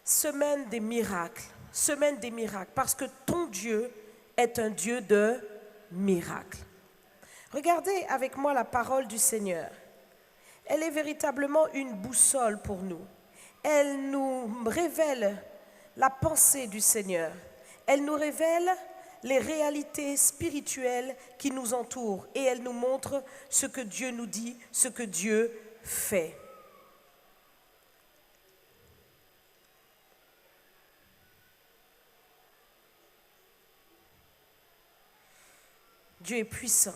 semaine des miracles, parce que ton Dieu est un Dieu de miracles. Regardez avec moi la parole du Seigneur. Elle est véritablement une boussole pour nous. Elle nous révèle la pensée du Seigneur. Elle nous révèle les réalités spirituelles qui nous entourent et elle nous montre ce que Dieu nous dit, ce que Dieu fait. Dieu est puissant.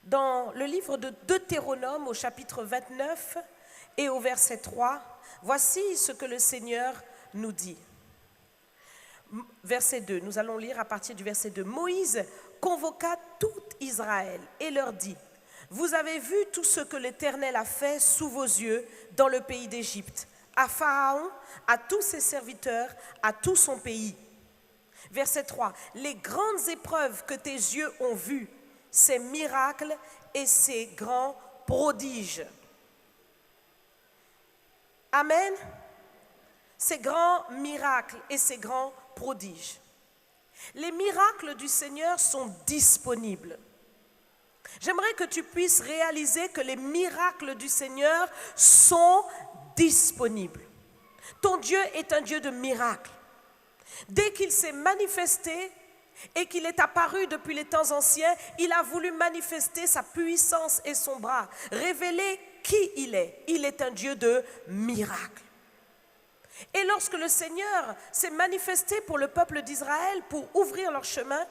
Dans le livre de Deutéronome au chapitre 29 et au verset 3, voici ce que le Seigneur nous dit. Verset 2, nous allons lire à partir du verset 2. Moïse convoqua tout Israël et leur dit, vous avez vu tout ce que l'Éternel a fait sous vos yeux dans le pays d'Égypte, à Pharaon, à tous ses serviteurs, à tout son pays. Verset 3, les grandes épreuves que tes yeux ont vues, ces miracles et ces grands prodiges. Amen. Ces grands miracles et ces grands prodiges. Les miracles du Seigneur sont disponibles. J'aimerais que tu puisses réaliser que les miracles du Seigneur sont disponibles. Ton Dieu est un Dieu de miracles. Dès qu'il s'est manifesté et qu'il est apparu depuis les temps anciens, il a voulu manifester sa puissance et son bras, révéler qui il est. Il est un Dieu de miracles. Et lorsque le Seigneur s'est manifesté pour le peuple d'Israël, pour ouvrir leur chemin,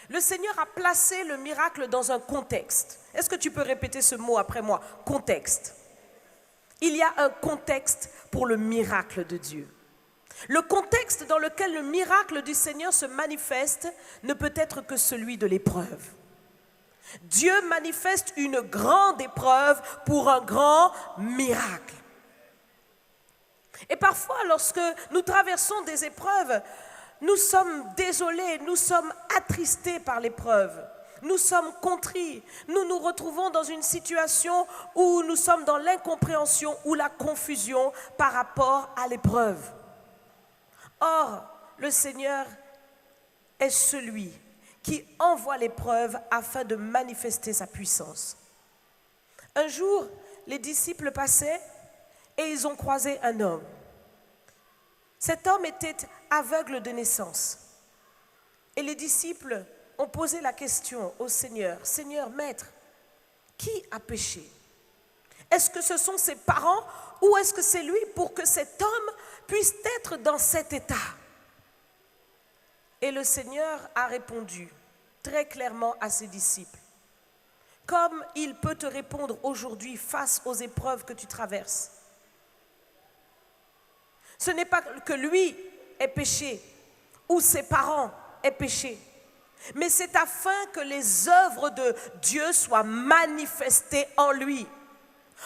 le Seigneur a placé le miracle dans un contexte. Est-ce que tu peux répéter ce mot après moi? Contexte. Il y a un contexte pour le miracle de Dieu. Le contexte dans lequel le miracle du Seigneur se manifeste ne peut être que celui de l'épreuve. Dieu manifeste une grande épreuve pour un grand miracle. Et parfois, lorsque nous traversons des épreuves, nous sommes désolés, nous sommes attristés par l'épreuve. Nous sommes contrits, nous nous retrouvons dans une situation où nous sommes dans l'incompréhension ou la confusion par rapport à l'épreuve. Or, le Seigneur est celui qui envoie l'épreuve afin de manifester sa puissance. Un jour, les disciples passaient et ils ont croisé un homme. Cet homme était aveugle de naissance. Et les disciples ont posé la question au Seigneur, « Seigneur, Maître, qui a péché? Est-ce que ce sont ses parents ou est-ce que c'est lui pour que cet homme puisse être dans cet état ?» Et le Seigneur a répondu très clairement à ses disciples, comme il peut te répondre aujourd'hui face aux épreuves que tu traverses. Ce n'est pas que lui ait péché ou ses parents aient péché, mais c'est afin que les œuvres de Dieu soient manifestées en lui.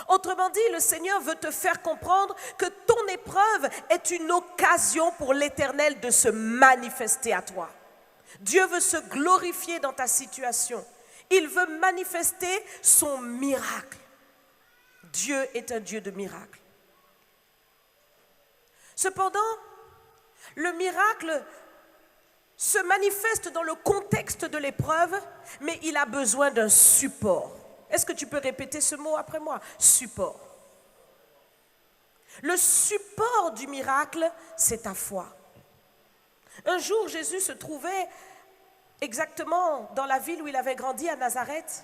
Autrement dit, le Seigneur veut te faire comprendre que ton épreuve est une occasion pour l'Éternel de se manifester à toi. Dieu veut se glorifier dans ta situation. Il veut manifester son miracle. Dieu est un Dieu de miracles. Cependant, le miracle se manifeste dans le contexte de l'épreuve, mais il a besoin d'un support. Est-ce que tu peux répéter ce mot après moi? Support. Le support du miracle, c'est ta foi. Un jour, Jésus se trouvait exactement dans la ville où il avait grandi, à Nazareth,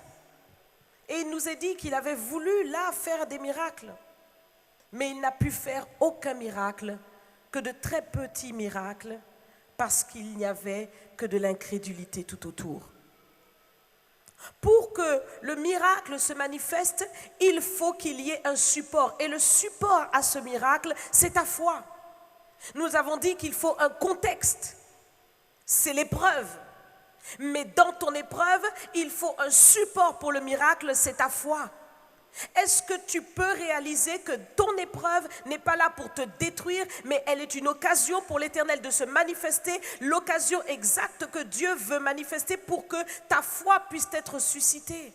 et il nous est dit qu'il avait voulu là faire des miracles. Mais il n'a pu faire aucun miracle, que de très petits miracles, parce qu'il n'y avait que de l'incrédulité tout autour. Pour que le miracle se manifeste, il faut qu'il y ait un support. Et le support à ce miracle, c'est ta foi. Nous avons dit qu'il faut un contexte. C'est l'épreuve. Mais dans ton épreuve, il faut un support pour le miracle, c'est ta foi. Est-ce que tu peux réaliser que ton épreuve n'est pas là pour te détruire, mais elle est une occasion pour l'Éternel de se manifester, l'occasion exacte que Dieu veut manifester pour que ta foi puisse être suscitée?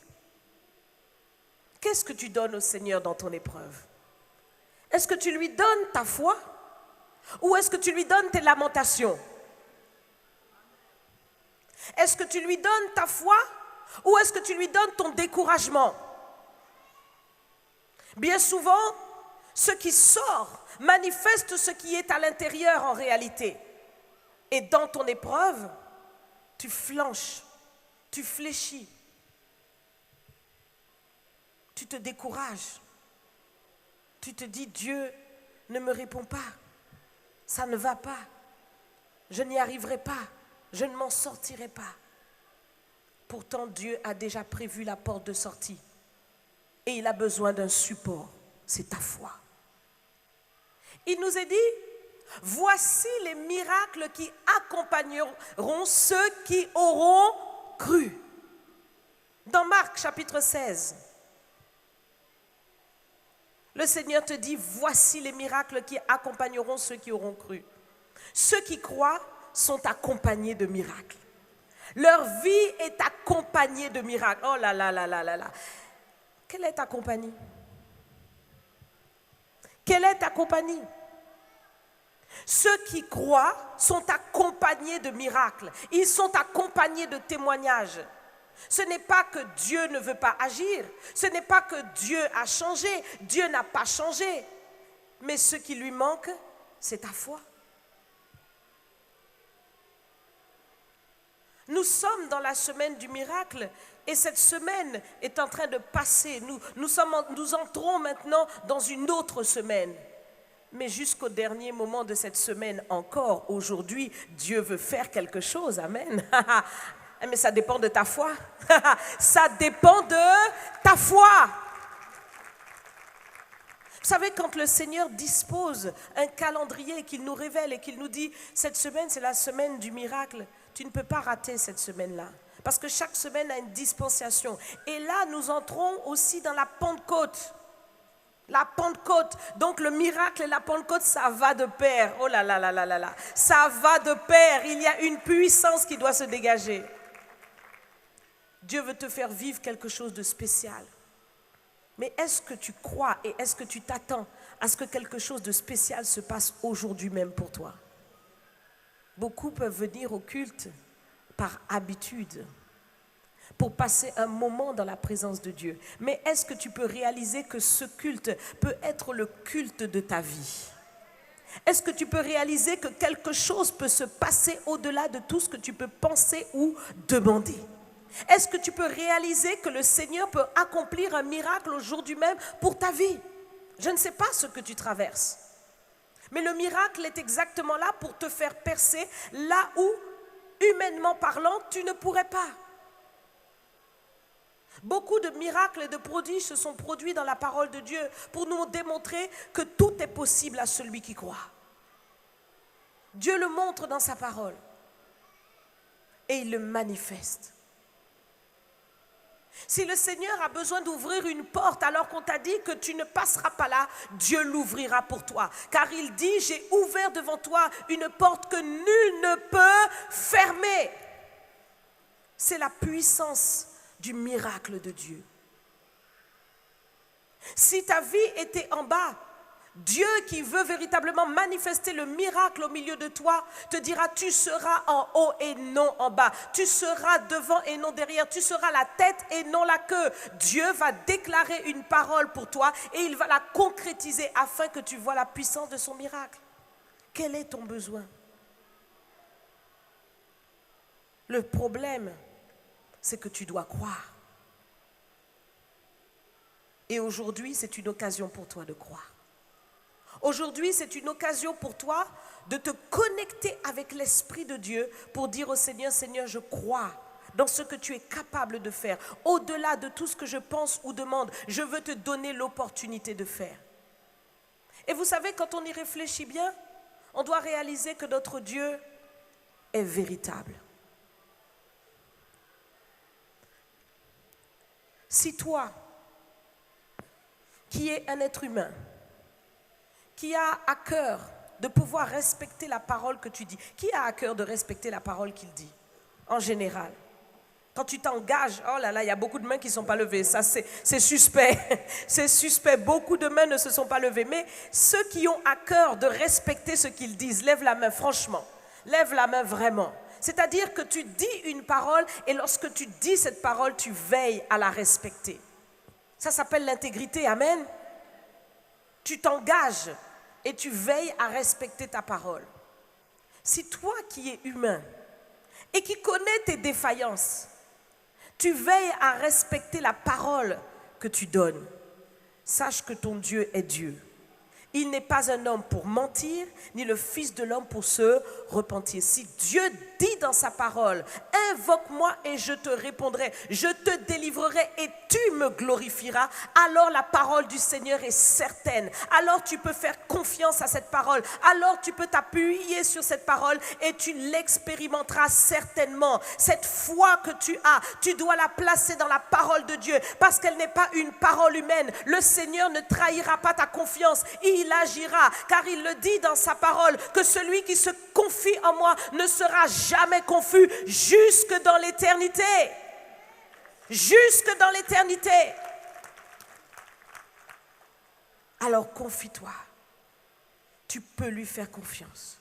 Qu'est-ce que tu donnes au Seigneur dans ton épreuve? Est-ce que tu lui donnes ta foi ou est-ce que tu lui donnes tes lamentations? Est-ce que tu lui donnes ta foi ou est-ce que tu lui donnes ton découragement? Bien souvent, ce qui sort manifeste ce qui est à l'intérieur en réalité. Et dans ton épreuve, tu flanches, tu fléchis, tu te décourages. Tu te dis, Dieu ne me répond pas, ça ne va pas, je n'y arriverai pas, je ne m'en sortirai pas. Pourtant, Dieu a déjà prévu la porte de sortie et il a besoin d'un support, c'est ta foi. Il nous est dit, voici les miracles qui accompagneront ceux qui auront cru. Dans Marc chapitre 16, le Seigneur te dit, voici les miracles qui accompagneront ceux qui auront cru. Ceux qui croient sont accompagnés de miracles. Leur vie est accompagnée de miracles. Oh là là là là là là. Quelle est ta compagnie? Quelle est ta compagnie? Ceux qui croient sont accompagnés de miracles. Ils sont accompagnés de témoignages. Ce n'est pas que Dieu ne veut pas agir. Ce n'est pas que Dieu a changé. Dieu n'a pas changé. Mais ce qui lui manque, c'est ta foi. Nous sommes dans la semaine du miracle et cette semaine est en train de passer. Nous entrons maintenant dans une autre semaine. Mais jusqu'au dernier moment de cette semaine encore, aujourd'hui, Dieu veut faire quelque chose. Amen. Mais ça dépend de ta foi. Ça dépend de ta foi. Vous savez, quand le Seigneur dispose un calendrier qu'il nous révèle et qu'il nous dit, cette semaine, c'est la semaine du miracle, tu ne peux pas rater cette semaine-là. Parce que chaque semaine a une dispensation. Et là, nous entrons aussi dans la Pentecôte. La Pentecôte, donc le miracle et la Pentecôte, ça va de pair. Oh là là là là là là. Ça va de pair. Il y a une puissance qui doit se dégager. Dieu veut te faire vivre quelque chose de spécial. Mais est-ce que tu crois et est-ce que tu t'attends à ce que quelque chose de spécial se passe aujourd'hui même pour toi? Beaucoup peuvent venir au culte par habitude, pour passer un moment dans la présence de Dieu. Mais est-ce que tu peux réaliser que ce culte peut être le culte de ta vie? Est-ce que tu peux réaliser que quelque chose peut se passer au-delà de tout ce que tu peux penser ou demander? Est-ce que tu peux réaliser que le Seigneur peut accomplir un miracle aujourd'hui même pour ta vie? Je ne sais pas ce que tu traverses. Mais le miracle est exactement là pour te faire percer là où, humainement parlant, tu ne pourrais pas. Beaucoup de miracles et de prodiges se sont produits dans la parole de Dieu pour nous démontrer que tout est possible à celui qui croit. Dieu le montre dans sa parole et il le manifeste. Si le Seigneur a besoin d'ouvrir une porte alors qu'on t'a dit que tu ne passeras pas là, Dieu l'ouvrira pour toi. Car il dit, j'ai ouvert devant toi une porte que nul ne peut fermer. C'est la puissance du miracle de Dieu. Si ta vie était en bas, Dieu qui veut véritablement manifester le miracle au milieu de toi te dira, tu seras en haut et non en bas. Tu seras devant et non derrière. Tu seras la tête et non la queue. Dieu va déclarer une parole pour toi et il va la concrétiser afin que tu vois la puissance de son miracle. Quel est ton besoin? Le problème, c'est que tu dois croire. Et aujourd'hui, c'est une occasion pour toi de croire. Aujourd'hui, c'est une occasion pour toi de te connecter avec l'Esprit de Dieu pour dire au Seigneur, Seigneur, je crois dans ce que tu es capable de faire. Au-delà de tout ce que je pense ou demande, je veux te donner l'opportunité de faire. Et vous savez, quand on y réfléchit bien, on doit réaliser que notre Dieu est véritable. Si toi, qui es un être humain, qui a à cœur de pouvoir respecter la parole que tu dis. Qui a à cœur de respecter la parole qu'il dit, en général? Quand tu t'engages, oh là là, il y a beaucoup de mains qui ne sont pas levées. Ça, c'est suspect. C'est suspect. Beaucoup de mains ne se sont pas levées. Mais ceux qui ont à cœur de respecter ce qu'ils disent, lève la main, franchement. Lève la main vraiment. C'est-à-dire que tu dis une parole et lorsque tu dis cette parole, tu veilles à la respecter. Ça s'appelle l'intégrité. Amen. Tu t'engages et tu veilles à respecter ta parole. Si toi qui es humain et qui connais tes défaillances, tu veilles à respecter la parole que tu donnes, sache que ton Dieu est Dieu. Il n'est pas un homme pour mentir, ni le fils de l'homme pour se repentir. Si Dieu dit dans sa parole, invoque-moi et je te répondrai, je te délivrerai et tu me glorifieras, alors la parole du Seigneur est certaine. Alors tu peux faire confiance à cette parole. Alors tu peux t'appuyer sur cette parole et tu l'expérimenteras certainement. Cette foi que tu as, tu dois la placer dans la parole de Dieu parce qu'elle n'est pas une parole humaine. Le Seigneur ne trahira pas ta confiance. Il agira, car il le dit dans sa parole, que celui qui se confie en moi ne sera jamais confus jusque dans l'éternité. Jusque dans l'éternité. Alors confie-toi. Tu peux lui faire confiance.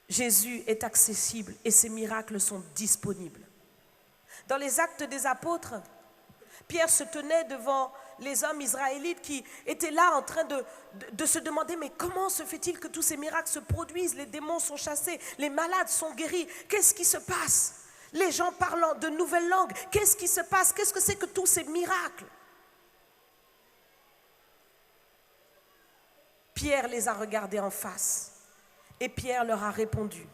Jésus est accessible et ses miracles sont disponibles. Dans les Actes des Apôtres, Pierre se tenait devant les hommes israélites qui étaient là en train de se demander, mais comment se fait-il que tous ces miracles se produisent? Les démons sont chassés, les malades sont guéris. Qu'est-ce qui se passe? Les gens parlant de nouvelles langues. Qu'est-ce qui se passe? Qu'est-ce que c'est que tous ces miracles? Pierre les a regardés en face et Pierre leur a répondu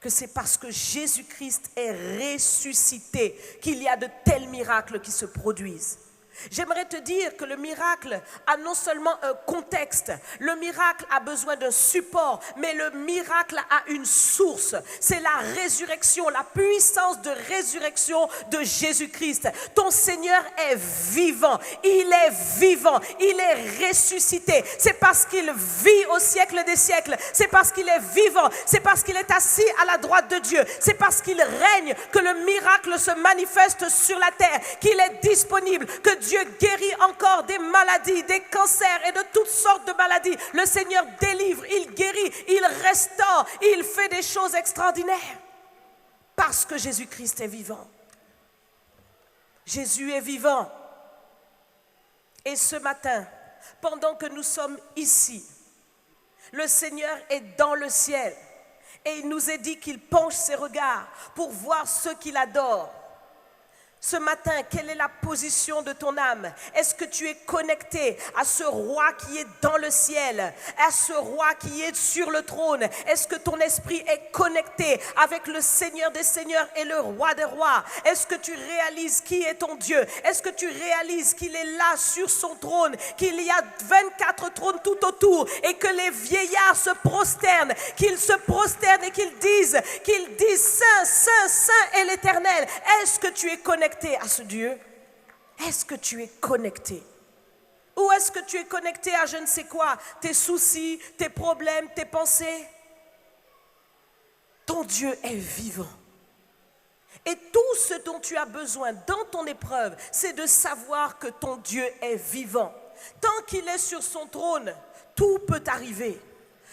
que c'est parce que Jésus-Christ est ressuscité qu'il y a de tels miracles qui se produisent. J'aimerais te dire que le miracle a non seulement un contexte, le miracle a besoin d'un support, mais le miracle a une source. C'est la résurrection, la puissance de résurrection de Jésus-Christ. Ton Seigneur est vivant, il est ressuscité. C'est parce qu'il vit au siècle des siècles, c'est parce qu'il est vivant, c'est parce qu'il est assis à la droite de Dieu, c'est parce qu'il règne que le miracle se manifeste sur la terre, qu'il est disponible, que Dieu guérit encore des maladies, des cancers et de toutes sortes de maladies. Le Seigneur délivre, il guérit, il restaure, il fait des choses extraordinaires. Parce que Jésus-Christ est vivant. Jésus est vivant. Et ce matin, pendant que nous sommes ici, le Seigneur est dans le ciel. Et il nous est dit qu'il penche ses regards pour voir ceux qu'il adore. Ce matin, quelle est la position de ton âme? Est-ce que tu es connecté à ce roi qui est dans le ciel, à ce roi qui est sur le trône? Est-ce que ton esprit est connecté avec le Seigneur des Seigneurs et le Roi des Rois? Est-ce que tu réalises qui est ton Dieu? Est-ce que tu réalises qu'il est là sur son trône, qu'il y a 24 trônes tout autour et que les vieillards se prosternent, qu'ils se prosternent et qu'ils disent Saint, Saint, Saint est l'Éternel? Est-ce que tu es connecté à ce Dieu? Est-ce que tu es connecté? Ou est-ce que tu es connecté à je ne sais quoi, tes soucis, tes problèmes, tes pensées? Ton Dieu est vivant. Et tout ce dont tu as besoin dans ton épreuve, c'est de savoir que ton Dieu est vivant. Tant qu'il est sur son trône, tout peut arriver.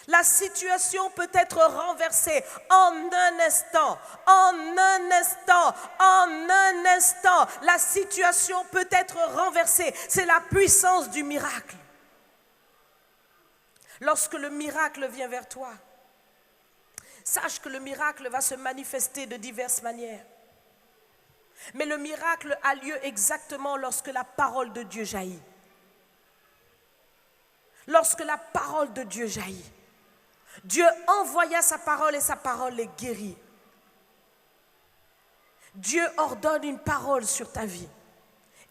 La situation peut être renversée en un instant, en un instant, en un instant. La situation peut être renversée. C'est la puissance du miracle. Lorsque le miracle vient vers toi, sache que le miracle va se manifester de diverses manières. Mais le miracle a lieu exactement lorsque la parole de Dieu jaillit. Lorsque la parole de Dieu jaillit. Dieu envoya sa parole et sa parole les guérit. Dieu ordonne une parole sur ta vie.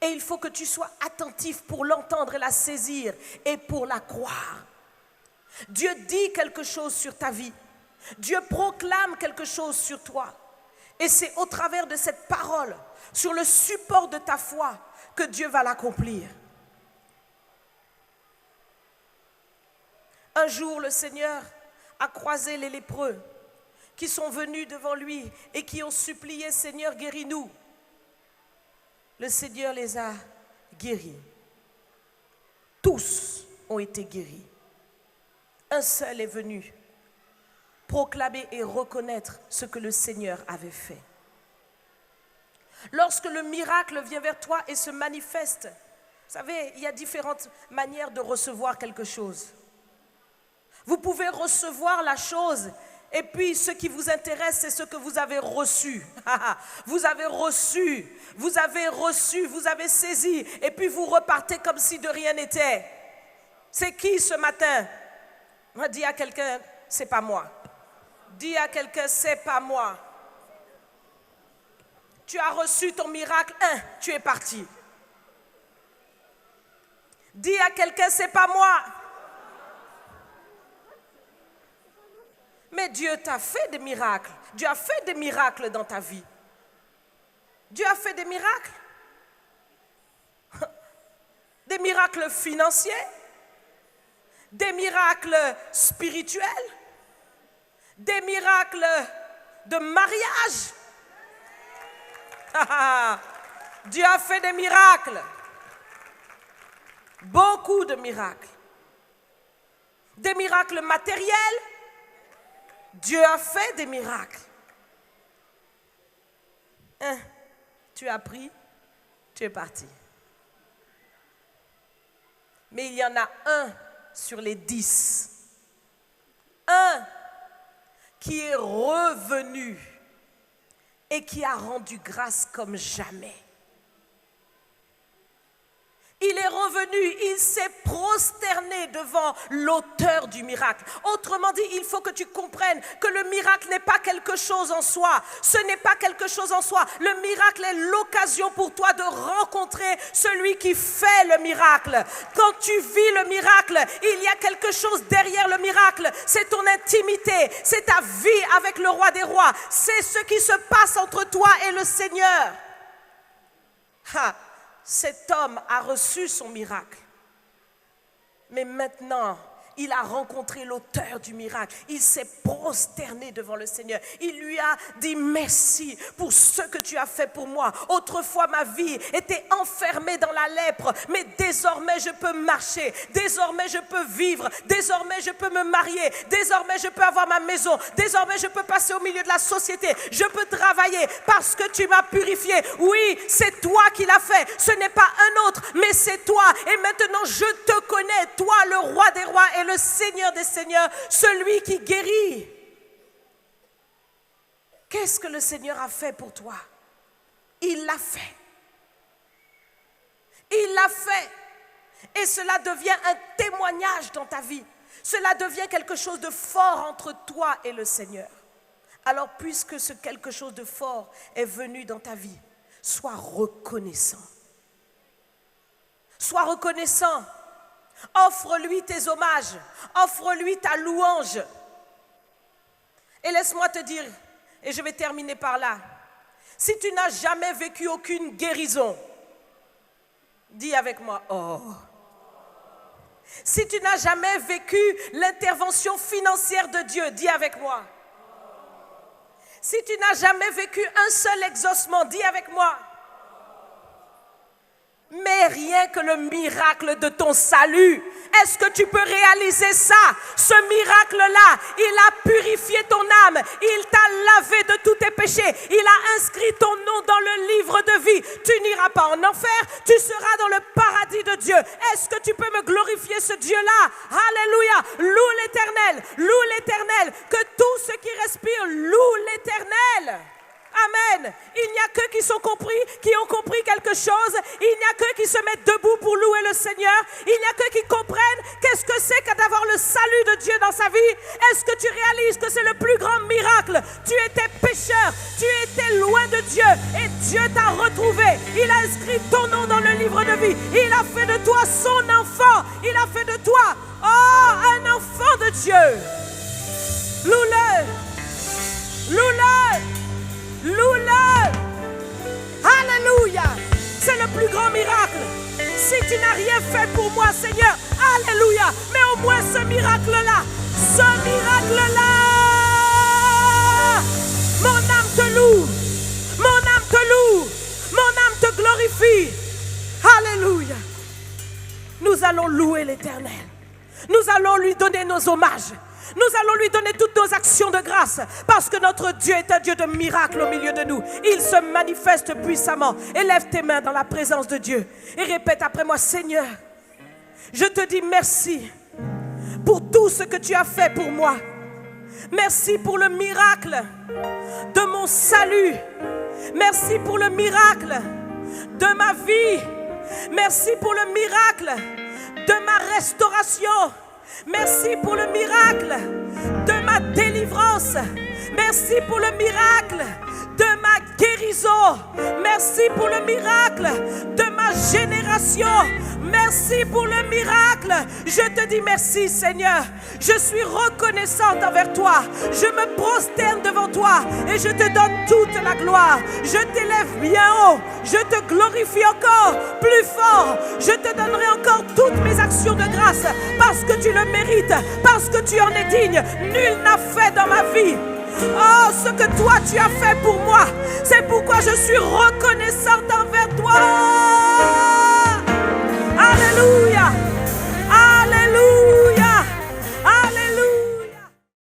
Et il faut que tu sois attentif pour l'entendre et la saisir et pour la croire. Dieu dit quelque chose sur ta vie. Dieu proclame quelque chose sur toi. Et c'est au travers de cette parole, sur le support de ta foi, que Dieu va l'accomplir. Un jour, le Seigneur a croisé les lépreux qui sont venus devant lui et qui ont supplié, Seigneur, guéris-nous. Le Seigneur les a guéris. Tous ont été guéris. Un seul est venu proclamer et reconnaître ce que le Seigneur avait fait. Lorsque le miracle vient vers toi et se manifeste, vous savez, il y a différentes manières de recevoir quelque chose. Vous pouvez recevoir la chose et puis ce qui vous intéresse, c'est ce que vous avez reçu. Vous avez reçu, vous avez saisi et puis vous repartez comme si de rien n'était. C'est qui ce matin? Dis à quelqu'un, c'est pas moi. Dis à quelqu'un, c'est pas moi. Tu as reçu ton miracle, tu es parti. Dis à quelqu'un, c'est pas moi. Mais Dieu t'a fait des miracles. Dieu a fait des miracles dans ta vie. Dieu a fait des miracles. Des miracles financiers, des miracles spirituels, des miracles de mariage. Dieu a fait des miracles. Beaucoup de miracles. Des miracles matériels. Dieu a fait des miracles. Tu as pris, tu es parti. Mais il y en a un sur les 10. Un qui est revenu et qui a rendu grâce comme jamais. Il est revenu, il s'est prosterné devant l'auteur du miracle. Autrement dit, il faut que tu comprennes que le miracle n'est pas quelque chose en soi. Ce n'est pas quelque chose en soi. Le miracle est l'occasion pour toi de rencontrer celui qui fait le miracle. Quand tu vis le miracle, il y a quelque chose derrière le miracle. C'est ton intimité, c'est ta vie avec le roi des rois. C'est ce qui se passe entre toi et le Seigneur. Cet homme a reçu son miracle. Mais maintenant, il a rencontré l'auteur du miracle. Il s'est prosterné devant le Seigneur. Il lui a dit merci pour ce que tu as fait pour moi. Autrefois, ma vie était enfermée dans la lèpre, mais désormais, je peux marcher. Désormais, je peux vivre. Désormais, je peux me marier. Désormais, je peux avoir ma maison. Désormais, je peux passer au milieu de la société. Je peux travailler parce que tu m'as purifié. Oui, c'est toi qui l'as fait. Ce n'est pas un autre, mais c'est toi. Et maintenant, je te connais, toi, le roi des rois et le Seigneur des seigneurs, celui qui guérit. Qu'est-ce que le Seigneur a fait pour toi? Il l'a fait. Il l'a fait. Et cela devient un témoignage dans ta vie. Cela devient quelque chose de fort entre toi et le Seigneur. Alors, puisque ce quelque chose de fort est venu dans ta vie, sois reconnaissant. Sois reconnaissant. Offre-lui tes hommages, offre-lui ta louange. Et laisse-moi te dire, et je vais terminer par là, si tu n'as jamais vécu aucune guérison, dis avec moi, oh. Si tu n'as jamais vécu l'intervention financière de Dieu, dis avec moi. Si tu n'as jamais vécu un seul exaucement, dis avec moi. Mais rien que le miracle de ton salut, est-ce que tu peux réaliser ça? Ce miracle-là, il a purifié ton âme, il t'a lavé de tous tes péchés, il a inscrit ton nom dans le livre de vie. Tu n'iras pas en enfer, tu seras dans le paradis de Dieu. Est-ce que tu peux me glorifier ce Dieu-là? Alléluia, loue l'Éternel, que tous ceux qui respirent louent l'Éternel. Amen. Il n'y a que qui ont compris quelque chose. Il n'y a que qui se mettent debout pour louer le Seigneur. Il n'y a que qui comprennent qu'est-ce que c'est que d'avoir le salut de Dieu dans sa vie. Est-ce que tu réalises que c'est le plus grand miracle? Tu étais pécheur, tu étais loin de Dieu et Dieu t'a retrouvé. Il a inscrit ton nom dans le livre de vie. Il a fait de toi son enfant. Il a fait de toi, un enfant de Dieu. Loue-le. Loue-le. Loue-le. Alléluia. C'est le plus grand miracle. Si tu n'as rien fait pour moi, Seigneur, alléluia. Mais au moins ce miracle-là, l'Éternel. Nous allons lui donner nos hommages. Nous allons lui donner toutes nos actions de grâce parce que notre Dieu est un Dieu de miracles au milieu de nous. Il se manifeste puissamment. Élève tes mains dans la présence de Dieu et répète après moi: Seigneur, je te dis merci pour tout ce que tu as fait pour moi. Merci pour le miracle de mon salut. Merci pour le miracle de ma vie. Merci pour le miracle de ma restauration. Merci pour le miracle de ma délivrance. Merci pour le miracle de ma guérison. Merci pour le miracle de ma génération. Merci pour le miracle. Je te dis merci, Seigneur. Je suis reconnaissante envers toi. Je me prosterne devant toi et je te donne toute la gloire. Je t'élève bien haut. Je te glorifie encore plus fort. Je te donnerai encore toutes mes actions de grâce parce que tu le mérites, parce que tu en es digne. Nul n'a fait dans ma vie oh, ce que toi tu as fait pour moi. C'est pourquoi je suis reconnaissante envers toi. Alléluia.